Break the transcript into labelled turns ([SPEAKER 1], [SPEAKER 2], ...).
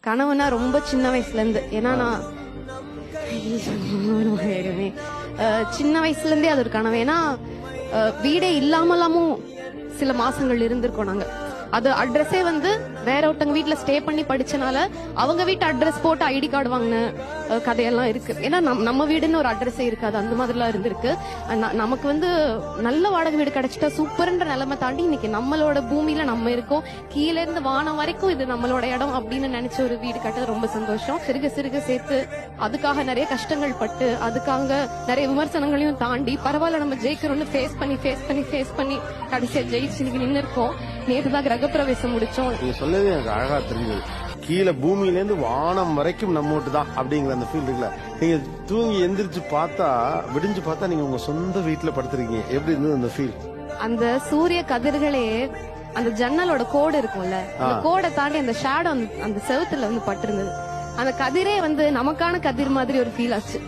[SPEAKER 1] கனவுனா ரொம்ப சின்ன வயசுல இருந்து, ஏன்னா நான் சின்ன வயசுல இருந்தே அது ஒரு கனவு. ஏன்னா வீடே இல்லாமலாமும் சில மாசங்கள் இருந்திருக்கோம் நாங்க. அது அட்ரஸே வந்து வேற ஒருத்தவங்க வீட்டுல ஸ்டே பண்ணி படிச்சனால அவங்க வீட்டு அட்ரஸ் போட்டு ஐடி கார்டு வாங்கின கதையெல்லாம் இருக்கு. ஏன்னா நம்ம வீடுன்னு ஒரு அட்ரஸே இருக்காது, அந்த மாதிரிலாம் இருந்திருக்கு. நமக்கு வந்து நல்ல வாடகை வீடு கிடைச்சிட்டா சூப்பர்ன்ற நிலைமை தாண்டி இன்னைக்கு நம்மளோட பூமியில நம்ம இருக்கோம், கீழே இருந்து வானம் வரைக்கும் இது நம்மளோட இடம் அப்படின்னு நினைச்ச ஒரு வீடு கட்டது ரொம்ப சந்தோஷம். சிறுக சிறுக சேர்த்து அதுக்காக நிறைய கஷ்டங்கள் பட்டு அதுக்காக நிறைய விமர்சனங்களையும் தாண்டி பரவாயில்ல நம்ம ஜெயிக்கிறோம்னு ஃபேஸ் பண்ணி கடைசியா ஜெயிச்சு இன்னைக்கு நின்று இருக்கோம். நேற்றுதான் கிரகப்பிரவேசம் முடிச்சோம்.
[SPEAKER 2] நீங்க சொல்லவே எனக்கு அழகா தெரிஞ்சது. கீழே பூமியில இருந்து வானம் வரைக்கும் நம்மோட்டு தான் அப்படிங்கிற அந்த ஃபீல் இருக்குல்ல. நீங்க தூங்கி எந்திரிச்சு பார்த்தா, விடிஞ்சு பார்த்தா நீங்க உங்க சொந்த வீட்டுல படுத்திருக்கீங்க. எப்படி இருந்தது அந்த ஃபீல்?
[SPEAKER 1] அந்த சூரிய கதிர்களே அந்த ஜன்னலோட கோடு இருக்கும்ல, அந்த கோடை தாண்டி அந்த ஷேடோ அந்த செவுத்துல வந்து பட்டிருந்தது. அந்த கதிரே வந்து நமக்கான கதிர் மாதிரி ஒரு ஃபீல் ஆச்சு.